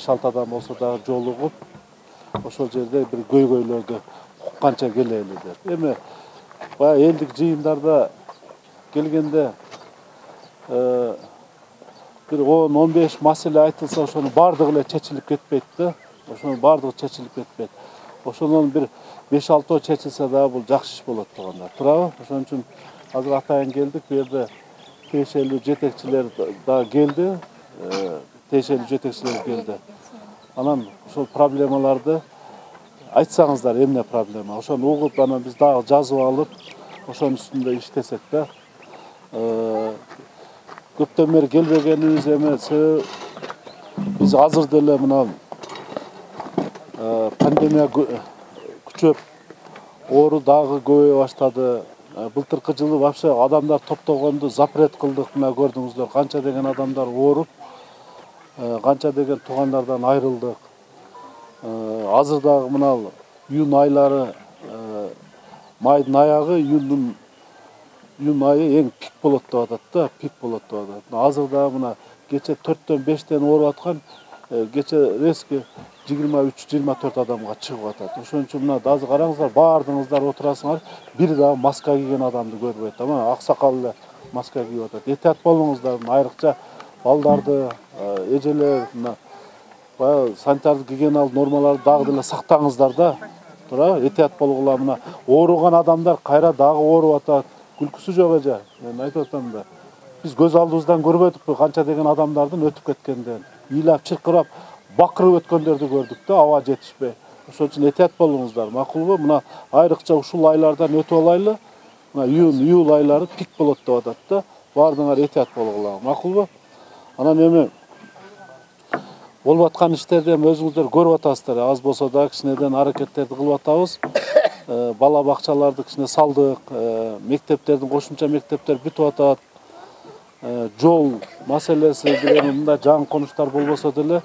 5-6 адам болсо дагы жолугуп ошол жерде бир көйгөйлөрдү укканча келели деп. Эми баягы элдик жыйындарда келгенде bir 10-15 маселе айтылса, ошонун бардыгы эле чечилип кетпейт да. Ошонун бардыгы чечилип кетпейт. Ошонун бир 5-6 чечилсе дагы бул жакшы иш болот турганда. Туурабы? Ошон үчүн азыр атайын келдик. Бу жерде тиешелүү жетекчилер да келди. Тиешелүү жетекчилер келди. Анан ошол проблемаларды айтсаңыздар, эмне проблема? Ошону угуп, анан биз дагы жазып алып, ошонун үстүндө иштесек да. Көптөн бери келбегенибиз эми биз азыр деле мына пандемия күчөп, оору дагы көбөйө баштады. Былтыркы жылы вообще адамдар топтогонду запрет кылдык. Мына көрдүңүздөр, канча деген адамдар ооруп, канча деген туугандардан айрылдык. Азыр дагы мына июнь айлары, майдын аягы, июнь айы эң пик болот деп атат да, пик болот деп атат. Азыр дагы мына кече 4-5 ооруп аткан, кече резко 23-24 адамга чыгып атат. Ошон үчүн мына азыр караңыздар, баардыгыңыздар отурасыңар, бир дагы маска кийген адамды көрбөйт. Мына аксакал эле маска кийип атат. Этият болуңуздар, айрыкча балдарды, эжелер, мына баягы санитардык гигиеналык нормаларды дагы деле сактаңыздар да. Туурабы? Этият болгула, мына ооруган адамдар кайра дагы ооруп атат. Күлкүсү жок эже. Мен айтып атам да. Биз көз алдыбыздан көрбөдүкпү канча деген адамдардын өтүп кеткенден. Ыйлап, чыркырап, бакырып өткөндөрдү көрдүк да, аба жетишпей. Ошон үчүн этият болуңуздар. Макулбу? Мына айрыкча ушул айлардан өтүп алайлы. Мына июль айлары пик болот деп атат да. Баардыгыңар этият болгула. Макулбу? Анан эми болуп аткан иштерди эми өзүңүздөр көрүп атасыздар. Аз болсо да кичинеден аракеттерди кылып атабыз. Бала бакчаларды кичине салдык, мектептердин кошумча мектептер бүтүп атат. Жол маселеси деген мындай жаңы конуштар болбосо деле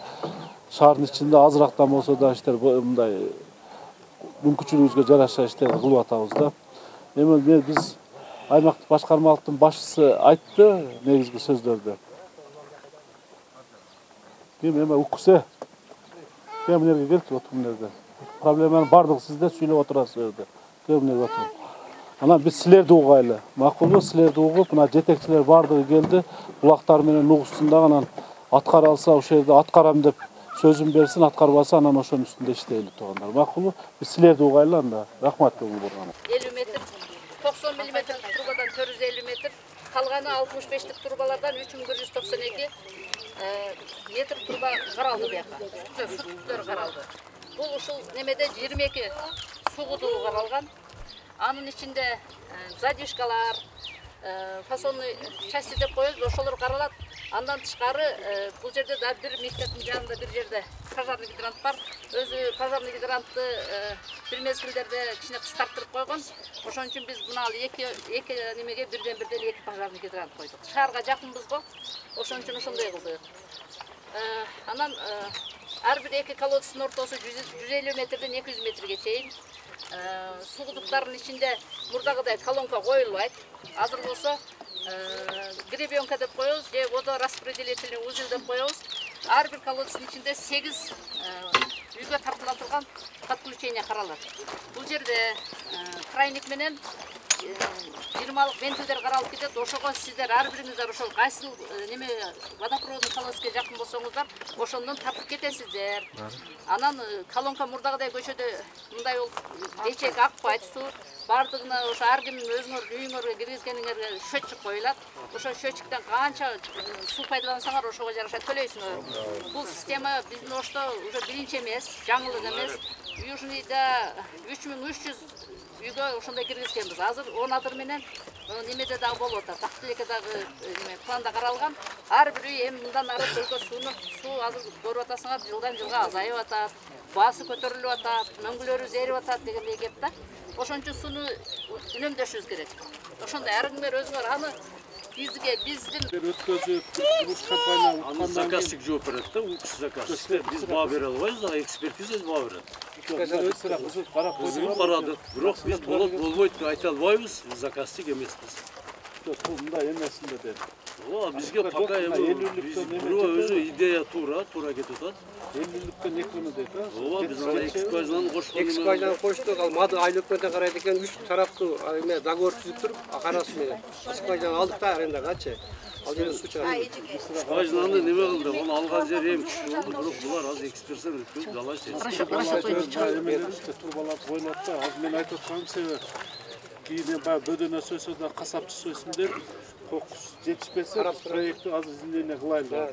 шаардын ичинде азырактан болсо да иштер мындай мүмкүнчүлүгүбүзгө жараша иштерди кылып атабыз да. Эми биз аймактык башкармалыктын башчысы айтты негизги сөздөрдү. Эми уксе. Кем жерге келчи отур жерде. Проблеманын бардыгы сизде сүйлөп отурасыз жерде. Кем жерге отур. Анан биз силерди угайлы. Макулбу? Силерди угуп, мына жетекчилер бардыгы келди. Булактар менен угушсун дагы, анан аткара алса ошол жерде аткарам деп сөзүн берсин, аткарбаса анан ошонун үстүндө иштейли туугандар. Макулбу? Биз силерди угайлы анда. Рахмат көңүл бурган. 50 метр, 90 мм трубадан 450 метр, калганы 65-тик трубалардан 3192 метр труба каралды бияка. Сүттөр каралды. Бул ушул немеде 22 суу кудугу каралган. Анын ичинде задвижкалар, фасонный части деп коебуз, ошолор каралат. Андан тышкары бул жерде да бир мектептин жанында бир жерде пожарный гидрант бар. Өзү пожарный гидрантты бир мезгилдерде кичине кыскарттырып койгон. Ошон үчүн биз мына эки немеге бирден эки пожарный гидрант койдук. Шаарга жакынбыз го. Ошон үчүн ошондой кылдык. Анан ар бир эки колодецтин ортосу 150 метрден 200 метрге чейин. Суу кудуктарынын ичинде мурдагыдай колонка коюлбайт. Азыр болсо гребенка деп коебуз, же водораспределительный узел деп коебуз. Ар бир колодецтин ичинде 8 үйгө тартыла турган подключение каралат. Бул жерде крайник менен 20 вентилдер каралып кетет. Ошого сиздер ар бириңиздер ошол кайсыл неме водопроводный колодецке жакын болсоңуздар, ошондон тартып кетесиздер. Анан колонка мурдагыдай көчөдө мындай болуп эчек акпайт суу. Бардыгына ошо ар ким өзүңөр үйүңөргө киргизгениңерге счетчик коюлат. Ошо счетчиктен канча суу пайдалансаңар ошого жараша төлөйсүңөр. Бул система биздин Ошто уже биринчи эмес, жаңылык эмес. Южныйда 3300 үйгө ошондой киргизгенбиз. Азыр 10 адыр менен немеде дагы болуп атат. Актилеке дагы планда каралган. Ар бир үй эми мындан ары суу азыр көрүп атасыңар, жылдан жылга азайып атат. Баасы көтөрүлүп атат, мөңгүлөрү зээрип атат дегендей кеп да. Ошон үчүн сууну үнөмдөшүбүз керек. Ошондой ар кимдер өзүңөр аны биздин өткөзүп, курулуш компания заказчик жооп берет да, заказчик. Биз баа бере албайбыз, а экспертиза баа берет. Карап карадык, бирок биз болот болбойт деп айта албайбыз, заказчик эмеспиз. мындай эмесинде деп. Ооба бизге пока биз бирөө өзү идея туура кетип атат. 50-ликтен 2 дейт, а? Ооба биз ана экспайзаны коштук. Экспайзаны коштук, ал мады айлыкпен карайт экен, 3 тараптуу эме договор түзүп туруп, акарасы менен. Экспайзаны алдык да арендагачы. Ал жерден суу чыгарат. Экспайзаны неме кылды? Аны алган жер эң күчтүү болду, бирок булар азыр экспертиза өткөрүп далачы. Турбалар коюлат да. Азыр мен айтып атканым себеп. Кийин баягы бөдөнө сөйсө да касапчы сөйсүн деп кокус жетишпесе проектти азыр изилдение кылайлы да.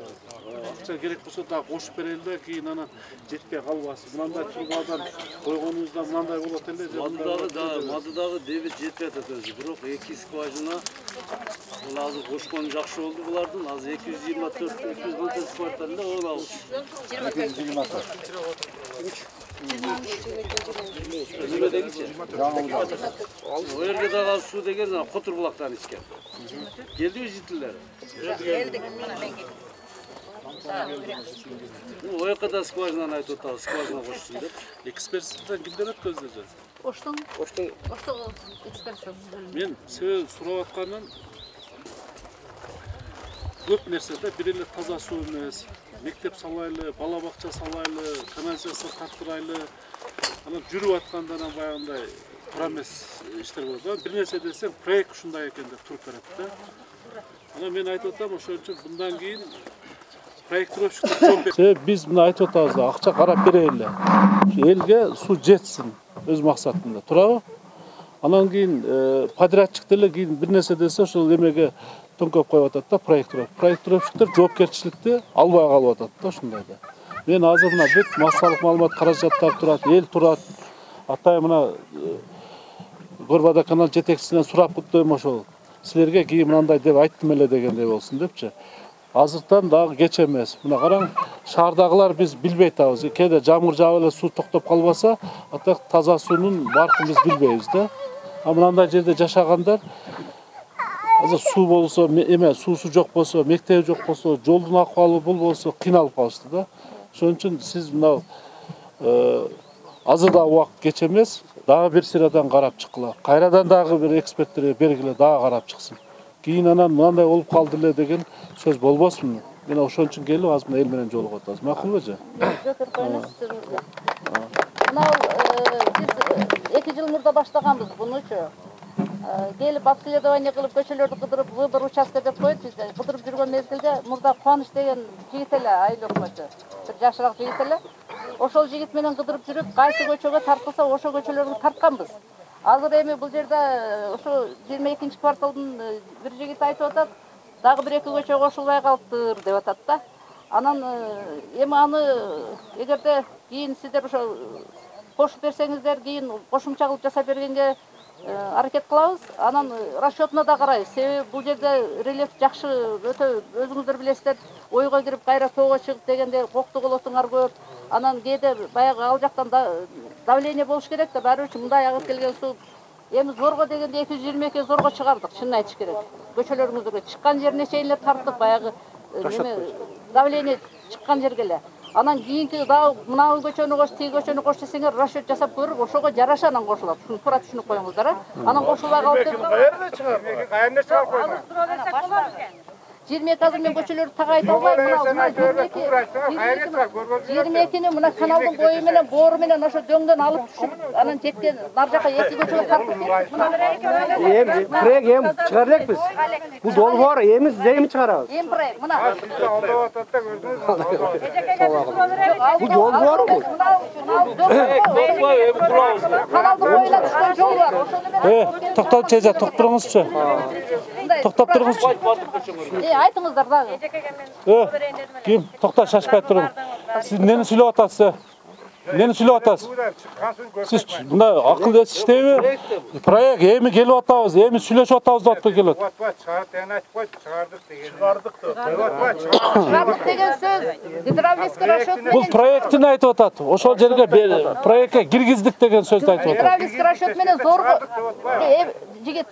Акча керек болсо да кошуп берели да, кийин анан жетпей калбасын. Мындай турбадан койгонубузда мындай болот эле. Мадыдагы дебет жетпей атат өзү. Бирок 2 скважина бул азыр кошкон жакшы болду булардын. Азыр 224 240 скважина эле ол 224. О жерге дагы суу деген Котурбулактан ичкен. Келдиби жителер? Келдик, мына мен келдим. O yakada skvajinаны айтып атабыз, скважина кошсун деп. Экспертизадан кимдер өткөздү жазды? Оштун Оштун экспертиза. Мен себеби сурап атканым көп нерседе бир эле таза суу эмес, мектеп салайлы, бала бакча салайлы, канализация тартырайлы. Анан жүрүп атканда анан баягындай туура эмес иштер болот. Бир нерсе десең, проект ушундай экен деп туруп берет да. Анан мен айтып атам, ошон үчүн мындан кийин проектировщиктер жооп берет. Себеби биз мына айтып атабыз, акча карап берели. Элге суу жетсин өз максатында, туурабы? Анан кийин подрядчик деле кийин бир нерсе десе, ошол эмеге төңкөп коюп атат да, проектировщиктер жоопкерчиликти албай калып атат да, ушундай да. Мен азыр мына бүт массалык маалымат каражаттар турат, эл турат. Атай мына Горбада-канал жетекчисинен сурап куттойм ошол. Силерге кийин мындай деп айттым эле дегендей болсун депчи. Азыртан дагы кеч эмес. Мына караң, шаардагылар биз билбей атабыз. Кээде жамгыр жаап эле суу токтоп калбаса, ата таза суунун баркын биз билбейбиз да. А мындай жерде жашагандар азыр суу болсо, эме суусу жок болсо, мектеби жок болсо, жолдун акыбалы бул болсо кыйналып калышты да. Ошон үчүн сиз мына азыр да убакыт кеч эмес, дагы бир сырадан карап чыккыла. Кайрадан дагы бир эксперттерге бергиле, дагы карап чыксын. Кийин анан мындай болуп калды эле деген сөз болбосун. Мен ошон үчүн келип азыр мына эл менен жолугуп атабыз. Макулбу же? Мына биз 2 жыл мурда баштаганбыз бунучу. Келип обследование кылып көчөлөрдү кыдырып, выбор участка деп коюп, биз кыдырып жүргөн мезгилде мурда Кубаныч деген жигит эле айлык көчө. Бир жашыраак жигит эле. Ошол жигит менен кыдырып жүрүп, кайсы көчөгө тартылса, ошол көчөлөрдү тартканбыз. Азыр эми бул жерде ошо 22-чи кварталдын бир жигит айтып атат, дагы 1-2 көчө кошулбай калыптыр деп атат да. Анан эми аны эгерде кийин сиздер ошо кошуп берсеңиздер, кийин кошумча кылып жасап бергенге аракет кылабыз. Анан расчетуна да карайбыз. Себеби бул жерде рельеф жакшы, өтө өзүңүздөр билесиздер, ойго кирип кайра тоого чыгып дегенде кокту колотуңар көп. Анан кээде баягы ал жактан давление болуш керек да, баары үчүн мындай агып келген суу эми зорго дегенде 222 зорго чыгардык, чынын айтыш керек. Көчөлөрүңүздөргө чыккан жерине чейин эле тарттык, баягы давление чыккан жерге эле. Анан кийинки дагы мына көчөнү кош, тиги көчөнү кош десеңер, расчет жасап көрүп, ошого жараша анан кошулат. Шуну туура түшүнүп коюңуздар, а? Анан кошулбай калып деп. Кайерде чыгар? Кайерде чыгар койма. 22 азыр мен көчөлөрдү так айта албайм. Мына 22-ни мына каналдын бою менен, боору менен ошо дөңдөн алып түшүп, анан жеткен нар жака 2 көчөгө тартып кеттик. проект эми чыгар элекпиз. Бул долбоор эми эми чыгарабыз. Эми проект мына. Алдап атат да көрдүңүз. Бул долбоор бул. Каналдын боюна түшкөн жол бар. Ошону менен Токтоп чежа, токтуруңузчу. Токтоп туруңузчу. айтыңыздар дагы. Ким? Токта, шашпай туруң. Сиз нени сүйлөп атасыз? Нени сүйлөп атасыз? Сиз мына акыл эс иштейби? Проект эми келип атабыз, эми сүйлөшүп атабыз деп келет. Чыгарды деген айтып койду, чыгардык деген. Чыгардык деген сөз гидравлический расчет менен. Бул проектин айтып атат. Ошол жерге проектке киргиздик деген сөздү айтып атат. Гидравлический расчет менен зорго жигит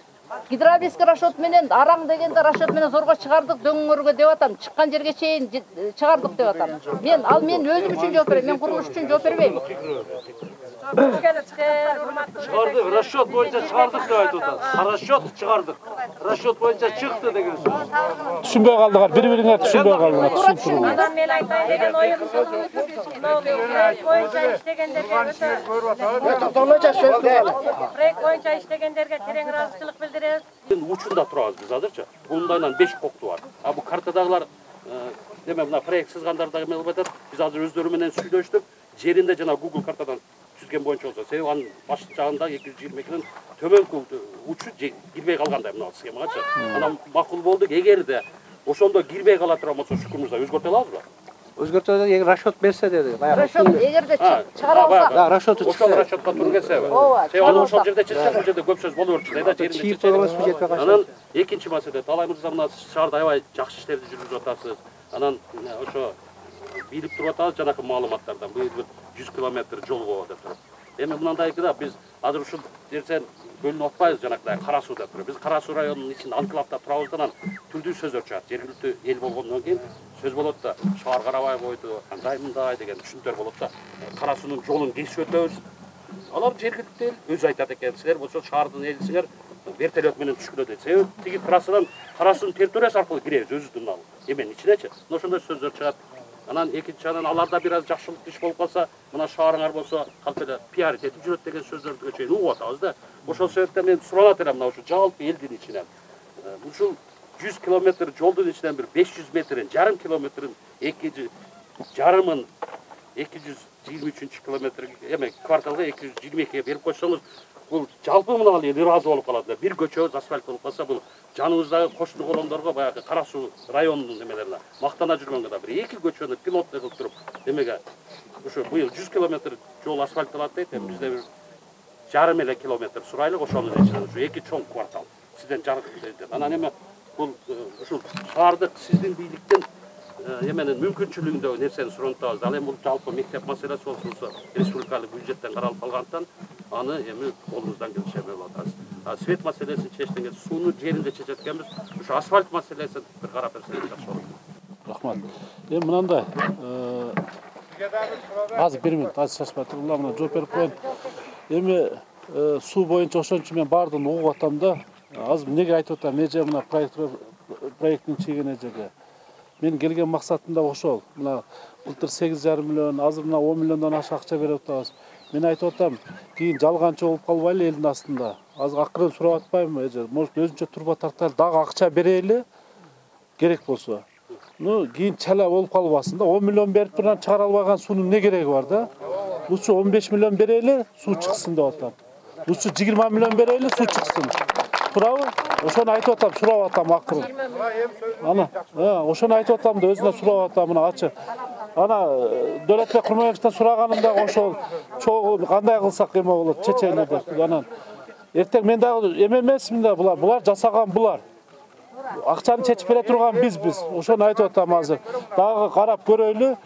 Гидравлический расчет менен араң дегенде расчет менен зорго чыгардык дөңөргө деп атам. Чыккан жерге чейин чыгардык деп атам. Мен өзүм үчүн жооп берем. Мен курулуш үчүн жооп бербейм. Çıkardık, расчет boyunca çıkardık diye ayet otan. Расчет çıkardık. Расчет boyunca çıktı деген söz. Түшүнбөй калдыңар, бири-бириңер түшүнбөй калдыңар. Түшүндүрүңөр. Адам мен айтайын деген ойым проект боюнча иштегендерге проект боюнча иштегендерге терең ыраазычылык билдиребиз. Учунда турабыз биз азырчы. Бундайдан 5 кокту бар. А бу картадагылар деме мына проект сызгандардагы эме кылып атат. Биз азыр өздөрү менен сүйлөштүк. Жеринде жана Google картадан түзген боюнча болсо, себеби анын баш жагында 222-nin төмөнкү учу кирбей калгандай мына схемагачы. Анан макул болдук. Эгерде ошондо кирбей кала турган болсо Шүкүр мырза өзгөртө алабызбы? Өзгөртөдө эгер расчет берсе деди. Баягы. Расчет эгерде чыгара алсак. Да, расчету Ошол чыкса. расчетко туура келсеби? Ооба, Себеби аны ошол жерде чечсек, бул жерде көп сөз боло берчү да, жеринде Чийип чечсек. койгон суу жетпей калат. Анан экинчи маселе, Талай мырза мына шаарда аябай жакшы иштерди жүргүзүп атасыз. Анан ошо билип туруп атабыз жанакы маалыматтардан. Бул 100 километр жол болот деп туруп. Эми мындайкы да биз азыр ушул жерден бөлүнүп атпайбыз жанакыдай Кара Суу деп туруп. Биз Кара Суу районунун ичинде анклавда турабыз анан түрдүү сөздөр чыгат. Жергиликтүү эл болгондон кийин сөз болот да, шаар карабай койду, андай мындай деген түшүнүктөр болот да. Кара Суунун жолун кесип өтөбүз. Алар жергиликтүү эл өзү айтат экен, силер болсо шаардын элисиңер вертолет менен түшкүлө дейт. Себеби тиги трассадан Кара Суунун территориясы аркылуу киребиз өзүбүздүн эменин ичинечи. Ошондой сөздөр чыгат. Анан экинчи анан аларда бир аз жакшылык иш болуп калса, мына шаарыңар болсо калп эле пиар этип жүрөт деген сөздөрдү чейин угуп атабыз да. Ошол себептен мен суранат элем мына ушу жалпы элдин ичинен. Ушул 100 километр жолдун ичинен бир 500 метрин, жарым километрин, жарымын 223 километр эме кварталга 222 берип койсоңуз, бул жалпы мына эл ыраазы болуп калат да. Бир көчөбүз асфальт болуп калса, бул жаныбыздагы кошуну колондорго баягы Кара Суу районунун эмелерине мактана жүргөнгө да бир эки көчөнү пилоттуй кылып туруп эмеге ушу быйыл 100 километр жол асфальтталат дейт. Эми бизде бир жарым эле километр сурайлык, ошонун ичинен ушу эки чоң квартал. Сизден жарык дейт. Анан эме бул ушул шаардык сиздин бийликтен эменин мүмкүнчүлүгүндөгү нерсени суранып атабыз. Ал эми бул жалпы мектеп маселеси болсо республикалык бюджеттен каралып калгандыктан аны эми колубуздан келиши эме кылып атабыз. Свет маселесин чечтен кийин сууну жеринде чечет экенбиз. Ушу асфальт маселесин бир карап берсеңиз жакшы болот. Рахмат. Эми мындай, азыр 1 минут, азыр шашпай туруп, мына жооп берип коеюн. Эми суу боюнча ошончо мен баардыгын угуп атам да. Азыр эмнеге айтып атам, эже мына проекттин чегин эжеге. Мен келген максатым да ошол. Мына былтыр 8,5 миллион, азыр мына 10 миллиондон аша акча берип атабыз. Мен айтып атам, кийин жалганчы болуп калбайлы элдин астында. Азыр акырын сурап атпаймынбы эже? Может өзүнчө турба тартайлы, дагы акча берели керек болсо. Кийин чала болуп калбасын да. 10 миллион берип турган чыгара албаган суунун не кереги бар да? Лучше 15 миллион берели, суу чыксын деп атам. Лучше 20 миллион берели, суу чыксын. Туурабы? Ошону айтып атам, сурап атам акырын. Ана, ошону айтып атам да өзүнө сурап атам, мына ачы. Ана Дөлөтбек Курманбековдон сураганымда ошол чогуу кандай кылсак эме болот, чечели деп. Анан эртең мен дагы эме эмесмин да, булар жасаган булар. Акчаны чечип бере турган биз. Ошону айтып атам азыр. Дагы карап көрөйлү.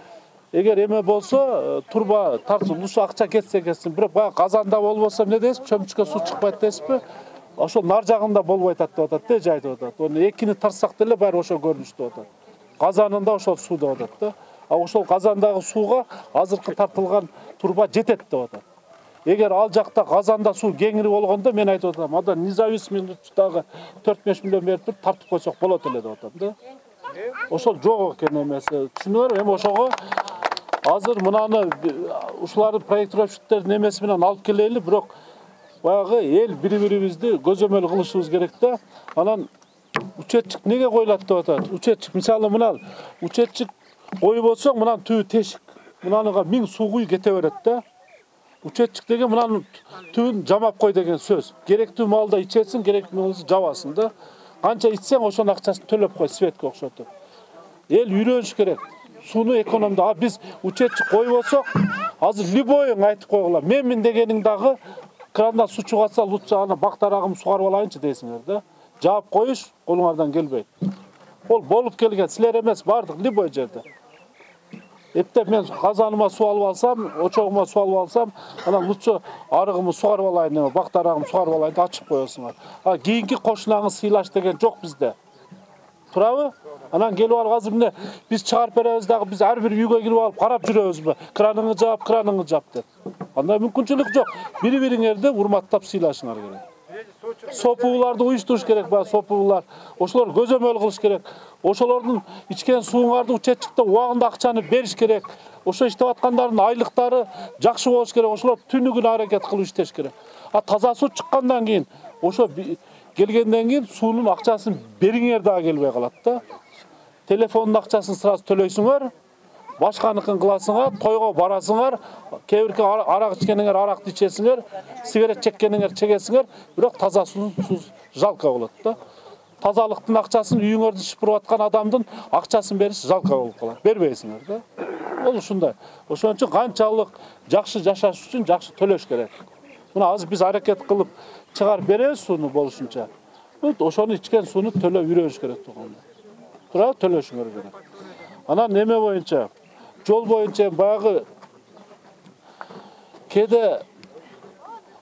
Эгер эме болсо, турба тартсын, ушу акча кетсе кетсин. Бирок баягы казанда болбосо эмне дейсиз? Чөмүчкө суу чыкпайт дейсизби? Ошол нар жагында болбой атат деп атат да, айтып атат. Ону экини тартсак деле баары ошол көрүнүш деп атат. Казанында ошол суу деп атат да. А ошол казандагы сууга азыркы тартылган турба жетет деп атат. Эгер ал жакта казанда суу кеңири болгондо мен айтып атам, анда независимдагы 4-5 миллион берип тартып койсок болот эле деп атам да. Ошол жок экен эмеси. Түшүнүңөрбү? Эми ошого азыр мынаны ушулардын проектировщиктердин эмеси менен алып келели, бирок баягы эл бири-бирибизди көзөмөл кылышыбыз керек да. Анан учетчик неге коюлат деп атат? Учетчик мисалы мына учетчик коюп болсоң, мынанын түбү тешик. Мынаныга 1000 суу куй кете берет да. Учетчик деген мынанын түбүн жамап кой деген сөз. Керектүү маалда ичесиң, керектүү маалда жабасың да. Канча ичсең ошонун акчасын төлөп кой светке окшотуп. Эл үйрөнүш керек. Сууну экономда. А биз учетчик коюп болсок, азыр любойың айтып койгула. Менмин дегениң дагы крандан суу чыгатса, лучше аны бактарагым сугарып алайынчы дейсиңер да. Жаап коюш колуңардан келбейт. Ол болуп келген, силер эмес, бардык любой жерде. Эптеп мен казаныма суу алып алсам, очогума суу алып алсам, анан лучше арыгымы сугарып алайын, бакта арыгымы сугарып алайын деп ачып коесуңар. Кийинки кошунаңы сыйлаш деген жок бизде. Турабы? Анан келип алып азыр мына биз чыгарып беребиз дагы биз ар бир үйгө кирип алып карап жүрөбүзбү? Краныңы жап деп. Андай мүмкүнчүлүк жок. Бири-бириңерди урматтап сыйлашыңар керек. Сопууларды уюштуруш керек, сопуулар. Ошолор көзөмөл кылыш керек. Ошолордун ичкен сууңарды учетчикте убагында акчаны бериш керек. Ошо иштеп аткандардын айлыктары жакшы болуш керек. Ошолор түнү күнү аракет кылып иштеш керек. Таза суу чыккандан кийин, ошо келгенден кийин суунун акчасын бериңер дагы келбей калат да. Телефондун акчасын сразу төлөйсүңөр, башканыкын кыласыңар, тойго барасыңар, кээ-бирки арак ичкениңер аракты ичесиңер, сигарет чеккениңер чегесиңер, бирок таза суу жалко болот да. Тазалыктын акчасын үйүңөрдү шыпырып аткан адамдын акчасын бериш жалко болуп калат. Бербейсиңер да. Ол ушундай. Ошон үчүн канчалык жакшы жашаш үчүн жакшы төлөш керек. Мына азыр биз аракет кылып чыгарып беребиз сууну болушунча. Ошону ичкен сууну төлөп үйрөнүш керек туганда. Тура төлөшүңөр керек. Анан неме боюнча, жол боюнча баягы кээде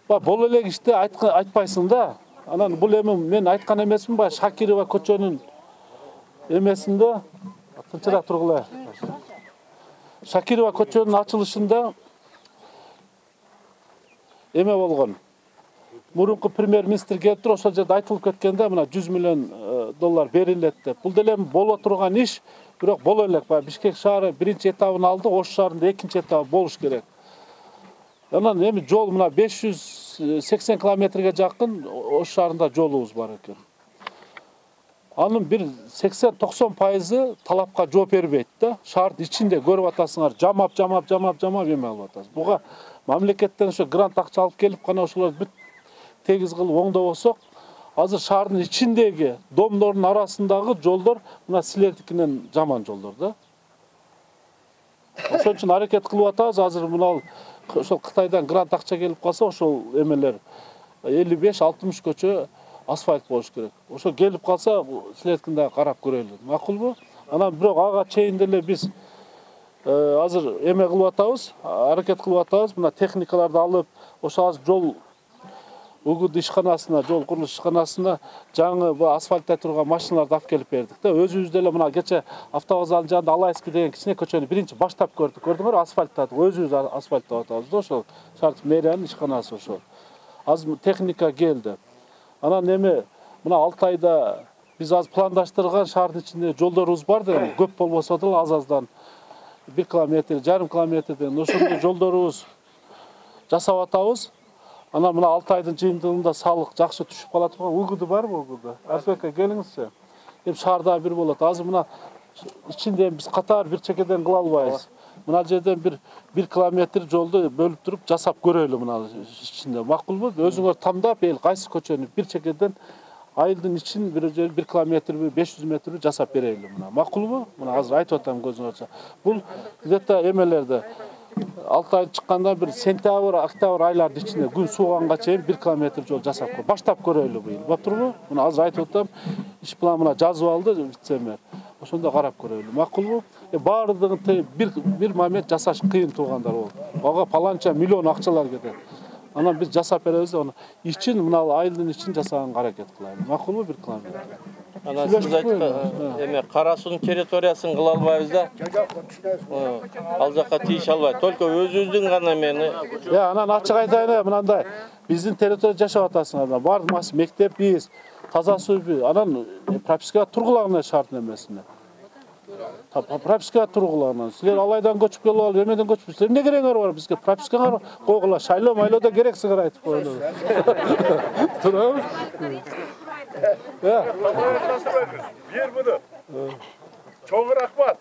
боло элек ишти айтпайсың да. Анан бул эми мен айткан эмесмин, баягы Шакирова көчөнүн эмесинде тынчыраак тургула. Шакирова көчөнүн ачылышында эме болгон. Мурунку премьер-министр келип туруп ошол жерде айтылып кеткенде мына 100 миллион доллар берилет деп. Бул деле боло турган иш, бирок боло элек. Бишкек шаары биринчи этабын алды, Ош шаарында экинчи этабы болуш керек. Анан эми жол мына 580 километрге жакын Ош шаарында жолубуз бар экен. Анын бир 80-90% талапка жооп бербейт да. Шаардын ичинде көрүп атасыңар, жамап эме алып атасыз. Буга мамлекеттен ошо грант акча алып келип кана ошолор бүт тегиз кылып оңдобосок, азыр шаардын ичиндеги домдордун арасындагы жолдор мына силердикинен жаман жолдор да. Ошон үчүн аракет кылып атабыз. Азыр мына ошол Кытайдан грант акча келип калса, ошол эмелер 55-60 көчө асфальт болуш керек. Ошо келип калса, силердикин дагы карап көрөлү. Макулбу? Анан бирок ага чейин деле биз азыр эме кылып атабыз, аракет кылып атабыз. Мына техникаларды алып, ошо азыр жол УГУД ишканасына, жол курулуш ишканасына жаңы асфальтта турган машиналарды алып келип бердик да. Өзүбүз деле мына кече автовокзалдын жанында Алайский деген кичине көчөнү биринчи баштап көрдүк. Көрдүңөрбү? Асфальттадык. Өзүбүз асфальттап атабыз да ошол. Шарт мэриянын ишканасы ошол. Азыр техника келди. Анан эми мына 6 айда биз азыр пландаштырган шаардын ичинде жолдорубуз бар да, көп болбосо да аз-аздан 1 километр, жарым километрден ошондой жолдорубуз жасап атабыз. Анан мына 6 айдын жыйынтыгында салык жакшы түшүп калат. УГУД барбы УГУД? Арсбек келиңизчи. Эми шаарда бир болот. Азыр мына ичинде биз катар бир чекеден кыла албайбыз. Мына жерден бир 1 километр жолду бөлүп туруп жасап көрөлү мына ичинде. Макулбу? Өзүңөр тамдап, эл кайсы көчөнү бир чекеден айылдын ичин 1 километр, 500 метр жасап берели мына. Макулбу? Мына азыр айтып атам көзүңөрчө. Бул где-то эмелерде 6 ай чыкканда бир сентябрь, октябрь айлардын ичинде күн сууганга чейин 1 километр жол жасап баштап көрөлү быйыл. Батурбу? Мына азыр айтып атам, иш план мына жазып алды вице-мэр. Ошондо карап көрөлү. Макулбу? Баардыгын бир момент жасаш кыйын туугандар болот. Ага паланча миллион акчалар кетет. Анан биз жасап беребиз, аны ичин мына айылдын ичин жасаганга аракет кылайлы. Макулбу 1 километр? Анан сиз эме Кара суунун территориясын кыла албайбыз да. Ал жакка тийише албайт. Только өзүбүздүн гана эмени. Анан ачык айтайын, мынандай биздин территорияда жашап атасыңар. Баардык мектеп биз, таза суу биз. Анан пропискага тургулаган шаарттын эмесине. Пропискага тургулаган. Силер Алайдан көчүп келип алып, эмеден көчүп, силер эмне керегиңер бар бизге? Пропискага койгула. Шайлоо майлоодо керексиңер айтып коелу. Турабы? Бир буну. Чоң рахмат.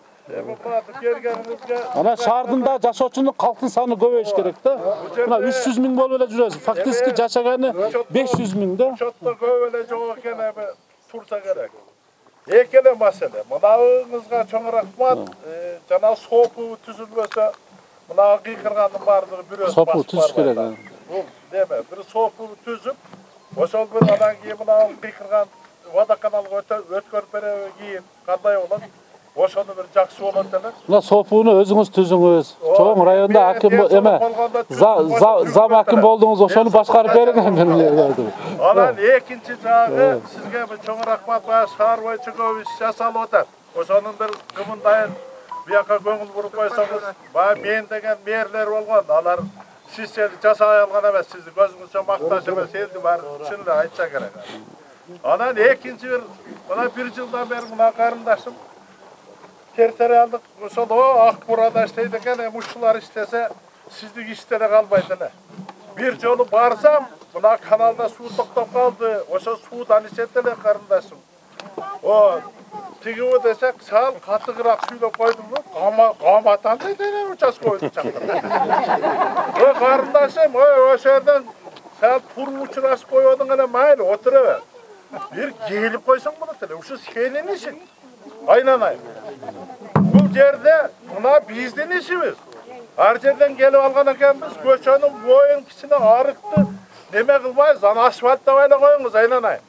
Ana şardında жашоочунун калктын саны көбөйүш керек да. Мына 300 миң болуп эле жүрөбүз. Фактически жашаганы 500 миң да. Чотто көп эле жок экен, эми турса керек. Экеле маселе. Мынабыңызга чоң рахмат. Жана сопу түзүлбөсө, мына кыйкыргандын баардыгы бирөө басып. Сопу түзүш керек. Бул деме, бир сопу түзүп, ошол бир анан кийин мына кыйкырган водоканалга өткөрүп береби кийин кандай болот? ошону бир жакшы болот эле. Мына сопуну өзүңүз түзүңүз. Чоң районда аким эме зам аким болдуңуз, ошону башкарып бериңер. Анан экинчи жагы сизге бир чоң рахмат, баягы шаар боюнча көп иш жасалып атат. Ошонун бир кымындайын бияка көңүл буруп койсоңуз, баягы мен деген мэрлер болгон, алар сиз жасай алган эмес, сизди көзүңүзчө макташ эмес, элди баары чын эле айтса керек. Анан экинчи мына бир жылдан бери мына карындашым территориалдык ошол ак бурада иштейт экен, эми ушулар иштесе сиздик иште эле калбайт эле. Бир жолу барсам, мына каналда суу токтоп калды, ошо суудан ичет эле карындашым. Тигиби десек, сал катыгыраак сүйлөп койдумбу, каматандай деле участкойду чакырып. Карындашым, ошол жерден сал туруп учурашып койбодуң эле майли, отура бер. Бир келип койсоң болот эле, ушу сенин ишиң. Айнанайын. Бул жерде мына биздин ишибиз. Ар жерден келип алган экенбиз, көчөнүн боюн кичине арыкты неме кылбайбыз, аны асфальттабай эле коюңуз, айнанайын.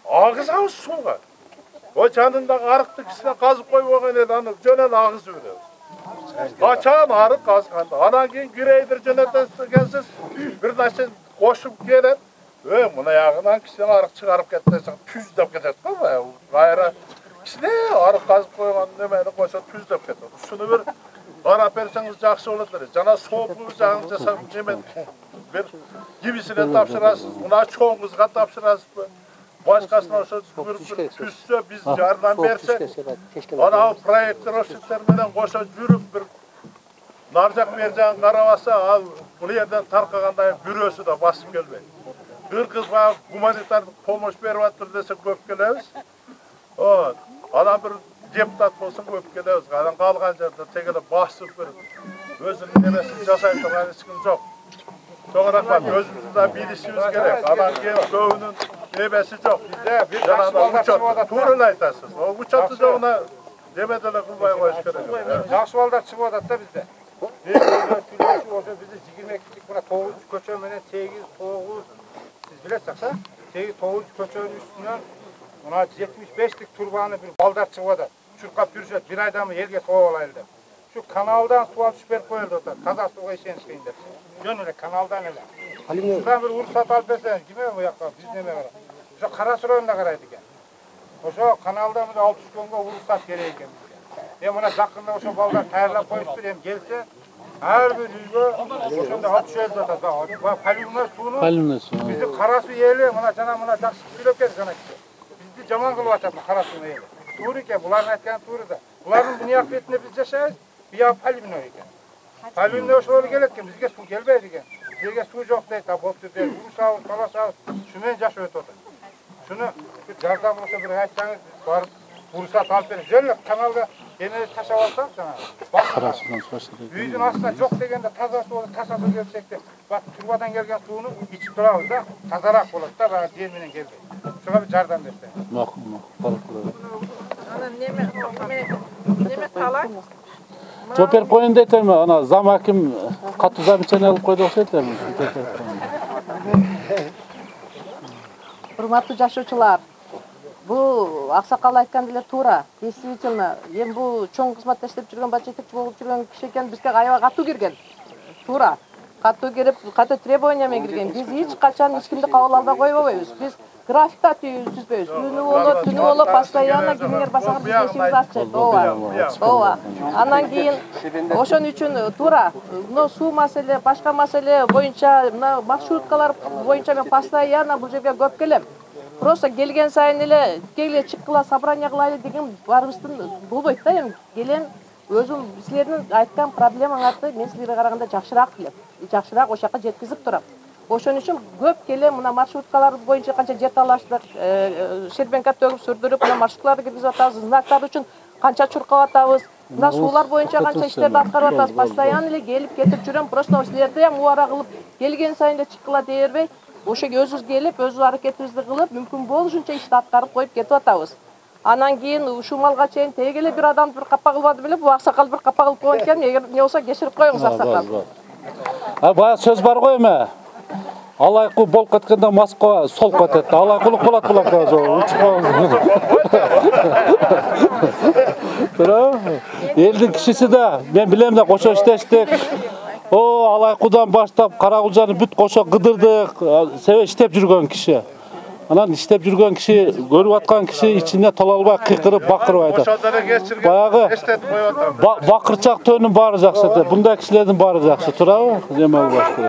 Агызабыз сууга. О жанындагы арыкты кичине казып койбогон эле, аны жөн эле агызып беребиз. Качан арык казганда, анан кийин грейдер жөнөтөсүз, бир нерсе кошуп келет. Мына ягынан кичине арык чыгарып кетсең, түздөп кетет го, кайра кичине арык казып койгон немени койсо түздөп кетет. Ушуну бир карап берсеңиз жакшы болот эле. Жана сопу жагын жасап неме бир кимисине тапшырасыз, мына чоң кызга тапшырасызбы? Башкасына ошо түзсө биз жардам берсек, анау проектировщиктер менен кошо жүрүп бир нар жак бер жагын карабаса, ал бул жерден таркагандай бирөөсү да басып келбейт. Кыргыз баягы гуманитардык помощь берип атыр десе көп келебиз. Анан бир депутат болсун көп келебиз. Анан калган жерде тегеле басып бир өзүнүн немесин жасай турган эч ким жок. Чоң рахмат, өзүбүздү да билишибиз керек. Анан кийин көбүнүн немеси жок. Жанагы туура эле айтасыз. Учотту жогуна неме деле кылбай коюш керек. Жакшы балдар чыгып атат да бизде. Бизде 22 мына 9 көчө менен 8-9 сиз билесиз да? 8-9 көчөнүн үстүнөн мына 75лик турбаны бир балдар чыгып атат. Чуркап жүрүшөт, бир айдамы элге соо алайлы деп. Şu kanaldan su alışıp berip koyuldu orada. Taza suğa işeniş kıyın деп. Jön öyle kanaldan öyle. Şuradan bir ruhsat alıp verseniz, kime bu yakka? Biz neme var? Şu Karasuroy'unda karaydı ki. Oşo kanaldan bir 60 konga ruhsat gereği ki. Hem ona yakında oşo baldan tayarlap koyuştur hem gelse her bir yüzü oşonda 60 öldü atat. Palümler suyunu bizi Karasu yeli, ona cana buna jakşı sürüp geldi sana kişi. Bizi jaman kılıp atat Karasu'nun yeli. Tuğru ki, buların aytkan tuğru da. Buların dünya akıbetinde biz yaşayız. Bir yağ palümle oyken. Palümle oşoğlu gelirken bizge su gelmeydi iken. Bizge su yok değil, boptu değil. Ulusağız, kalasağız, şunun yaş öte otur. Şunu jardan olsa bir aytsanız barıp ruhsat alıp verin. Jönlük kanalda gene taşa alsak sana. Bak, büyüdün aslında çok degende taza su olur, tasa su gelsek de. Bak, turbadan gelgen suyunu içip durağız da, tazarak olur da, bana diğerminen geldi. Şuna bir jardan versen. Makul, Ana neme kalak? Жооп берип коеюн дейт эми, ана зам аким катуу замечание алып койду окшойт эми. Урматтуу жашоочулар, бул аксакал айткан деле туура. Действительно, эми бул чоң кызматта иштеп жүргөн, баш жетекчи болуп жүргөн киши экен, бизге аябай катуу кирген. Туура. Катуу кирип, катуу требования менен кирген. Биз эч качан эч кимди кабыл албай койбойбуз. Биз графикта түзбөйбүз. Күнү болот, постоянно кимдер басагыр биз ишибиз ачык. Ооба. Андан кийин ошон үчүн туура, мына суу маселе, башка маселе боюнча, мына маршруткалар боюнча мен постоянно бул жерге көп келем. Просто келген сайын эле келе чыккыла собрание кылайлы деген барыбыздын болбойт да эми. Келем өзүм силердин айткан проблемаңарды мен силерге караганда жакшыраак билем. Жакшыраак ошол жака жеткизип турам. Ошон үчүн көп келем, мына маршруткалар боюнча канча жер талаштык, шербенка төгүп сүрдүрүп, мына маршруткаларды киргизип атабыз, знактар үчүн канча чуркап атабыз, мына суулар боюнча канча иштерди аткарып атабыз. Постоянно эле келип кетип жүрөм. Просто силерди ham убара кылып, келген сайын эле чыккыла дей бербей, ошо өзүбүз келип, өз аракетибизди кылып, мүмкүн болушунча ишти аткарып коюп кетип атабыз. Анан кийин ушул малга чейин теги эле бир адамды бир капа кылбады беле, бул аксакал бир капа кылып койгон экен. Эгер эмне болсо кечирип коюңуз аксакал. Бая сөз бар го эми. Алайкуу болуп кеткенде Москва солуп кетет. Алайкулук болот булак. Учуп Туурабы? Элдин кишиси да, мен билем да кошо иштештик. Алайкудан баштап Каракулжаны бүт кошо кыдырдык, себеп иштеп жүргөн киши. Анан иштеп жүргөн киши, көрүп аткан киши ичине тола албай кыйкырып, бакырып айтат. Ошондо кечирген Баягы эстетип коюп атам. бакырчак төөнүн баары жакшы. Мындай кишилердин баары жакшы, туурабы? Эме болбош керек.